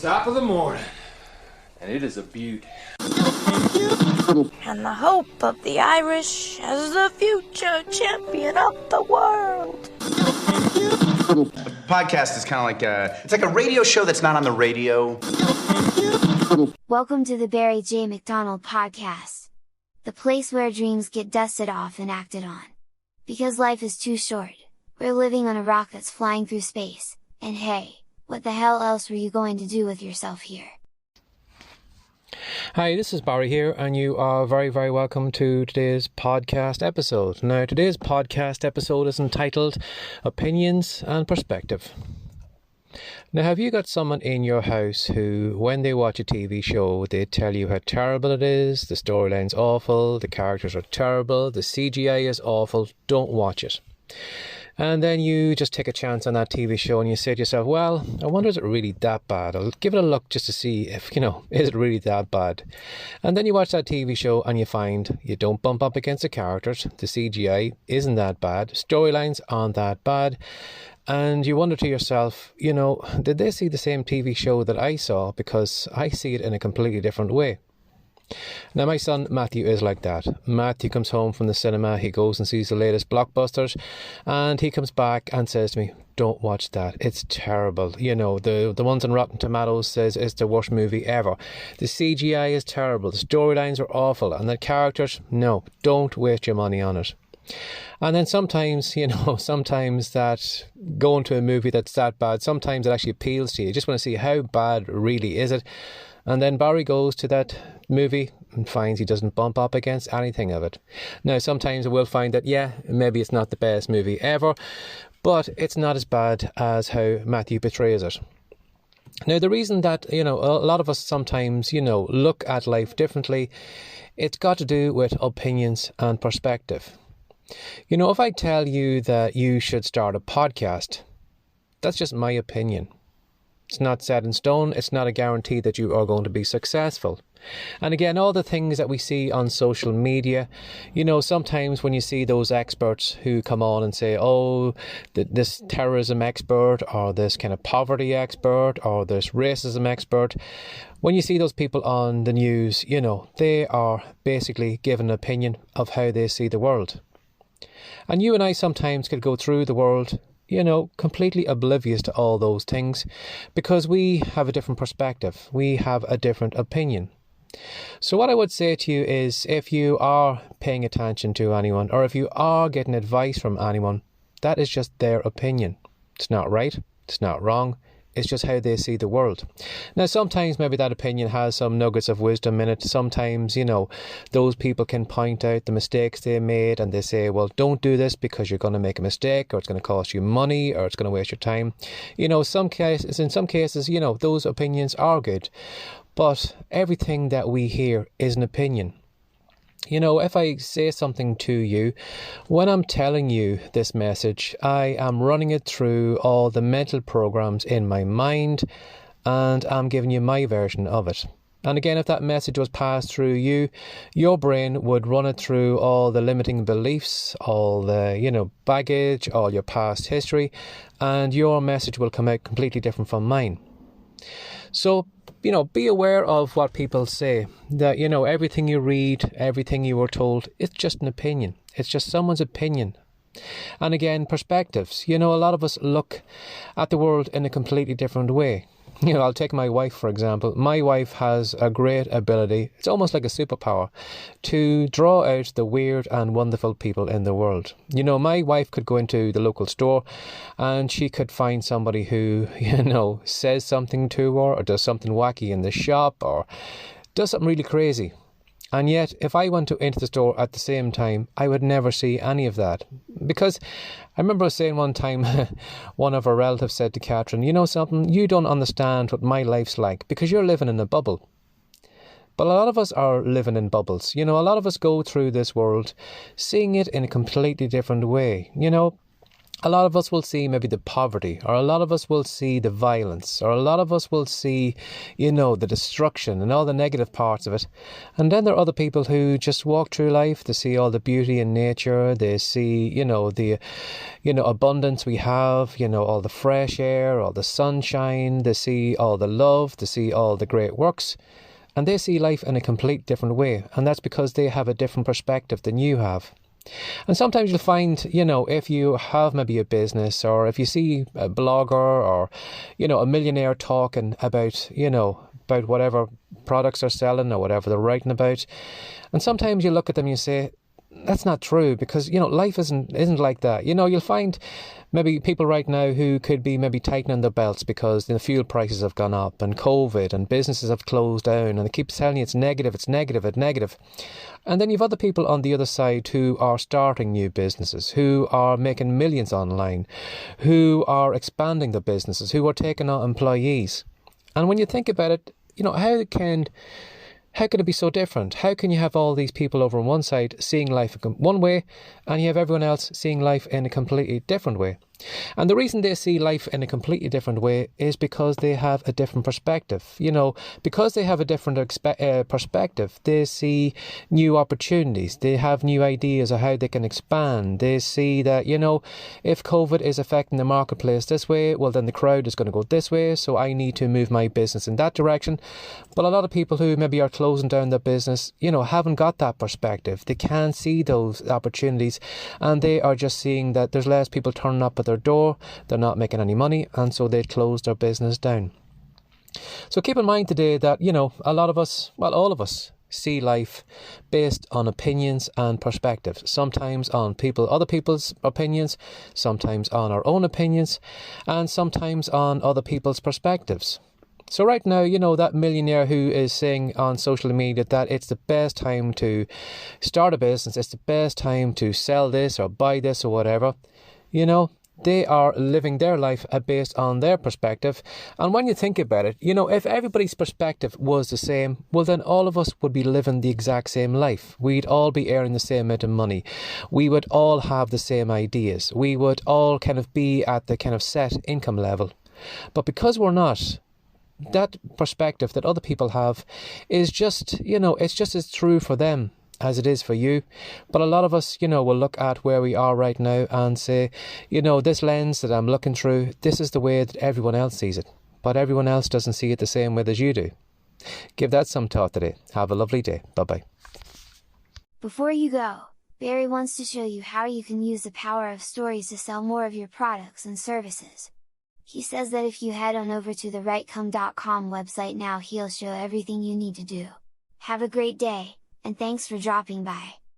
Top of the morning, and it is a beaut. And the hope of the Irish as the future champion of the world. A podcast is kind of like it's like a radio show that's not on the radio. Welcome to the Barry J. McDonald podcast. The place where dreams get dusted off and acted on. Because life is too short. We're living on a rock that's flying through space, and hey, what the hell else were you going to do with yourself here? Hi, this is Barry here, and you are very, very welcome to today's podcast episode. Now, today's podcast episode is entitled Opinions and Perspective. Now, have you got someone in your house who, when they watch a TV show, they tell you how terrible it is, the storyline's awful, the characters are terrible, the CGI is awful, don't watch it. And then you just take a chance on that TV show and you say to yourself, well, I wonder, is it really that bad? I'll give it a look just to see if, is it really that bad? And then you watch that TV show and you find you don't bump up against the characters. The CGI isn't that bad. Storylines aren't that bad. And you wonder to yourself, did they see the same TV show that I saw? Because I see it in a completely different way. Now, my son Matthew is like that. Matthew comes home from the cinema, he goes and sees the latest blockbusters, and he comes back and says to me, don't watch that, it's terrible. The ones on Rotten Tomatoes says it's the worst movie ever. The CGI is terrible, the storylines are awful, and the characters, no, don't waste your money on it. And then sometimes, sometimes that going to a movie that's that bad, sometimes it actually appeals to you. You just want to see how bad really is it. And then Barry goes to that movie and finds he doesn't bump up against anything of it. Now, sometimes we'll find that, maybe it's not the best movie ever, but it's not as bad as how Matthew portrays it. Now, the reason that, a lot of us sometimes, look at life differently, it's got to do with opinions and perspective. If I tell you that you should start a podcast, that's just my opinion. It's not set in stone. It's not a guarantee that you are going to be successful. And again, all the things that we see on social media, sometimes when you see those experts who come on and say, this terrorism expert or this kind of poverty expert or this racism expert, when you see those people on the news, they are basically giving an opinion of how they see the world. And you and I sometimes could go through the world completely oblivious to all those things because we have a different perspective. We have a different opinion. So what I would say to you is if you are paying attention to anyone or if you are getting advice from anyone, that is just their opinion. It's not right. It's not wrong. It's just how they see the world. Now, sometimes maybe that opinion has some nuggets of wisdom in it. Sometimes, those people can point out the mistakes they made and they say, well, don't do this because you're going to make a mistake or it's going to cost you money or it's going to waste your time. In some cases, those opinions are good. But everything that we hear is an opinion. If I say something to you, when I'm telling you this message, I am running it through all the mental programs in my mind and I'm giving you my version of it. And again, if that message was passed through you, your brain would run it through all the limiting beliefs, all the, baggage, all your past history, and your message will come out completely different from mine. So, be aware of what people say, that, everything you read, everything you were told, it's just an opinion. It's just someone's opinion. And again, perspectives. A lot of us look at the world in a completely different way. I'll take my wife, for example. My wife has a great ability, it's almost like a superpower, to draw out the weird and wonderful people in the world. My wife could go into the local store and she could find somebody who, says something to her or does something wacky in the shop or does something really crazy. And yet, if I went into the store at the same time, I would never see any of that. Because I remember saying one time, one of our relatives said to Catherine, you know something, you don't understand what my life's like because you're living in a bubble. But a lot of us are living in bubbles. A lot of us go through this world seeing it in a completely different way. a lot of us will see maybe the poverty, or a lot of us will see the violence, or a lot of us will see, the destruction and all the negative parts of it. And then there are other people who just walk through life. They see all the beauty in nature. They see, the, abundance we have, all the fresh air, all the sunshine. They see all the love. They see all the great works. And they see life in a complete different way. And that's because they have a different perspective than you have. And sometimes you'll find, if you have maybe a business, or if you see a blogger or, a millionaire talking about, about whatever products they're selling or whatever they're writing about. And sometimes you look at them and you say, that's not true, because, life isn't like that. You'll find maybe people right now who could be maybe tightening their belts because the fuel prices have gone up and COVID and businesses have closed down, and they keep telling you it's negative. And then you've other people on the other side who are starting new businesses, who are making millions online, who are expanding their businesses, who are taking on employees. And when you think about it, how can it be so different? How can you have all these people over on one side seeing life one way, and you have everyone else seeing life in a completely different way? And the reason they see life in a completely different way is because they have a different perspective. Because they have a different perspective, they see new opportunities. They have new ideas of how they can expand. They see that, if COVID is affecting the marketplace this way, well, then the crowd is going to go this way, so I need to move my business in that direction. But a lot of people who maybe are closing down their business, haven't got that perspective. They can't see those opportunities, and they are just seeing that there's less people turning up at their door, they're not making any money, and so they close their business down. So keep in mind today that, a lot of us, well, all of us, see life based on opinions and perspectives. Sometimes on other people's opinions, sometimes on our own opinions, and sometimes on other people's perspectives. So right now, that millionaire who is saying on social media that it's the best time to start a business, it's the best time to sell this or buy this or whatever, they are living their life based on their perspective. And when you think about it, if everybody's perspective was the same, well, then all of us would be living the exact same life. We'd all be earning the same amount of money. We would all have the same ideas. We would all kind of be at the kind of set income level. But because we're not, that perspective that other people have is just, it's just as true for them as it is for you. But a lot of us, will look at where we are right now and say, this lens that I'm looking through, this is the way that everyone else sees it. But everyone else doesn't see it the same way as you do. Give that some thought today. Have a lovely day. Bye-bye. Before you go, Barry wants to show you how you can use the power of stories to sell more of your products and services. He says that if you head on over to the rightcom.com website now, he'll show everything you need to do. Have a great day, and thanks for dropping by.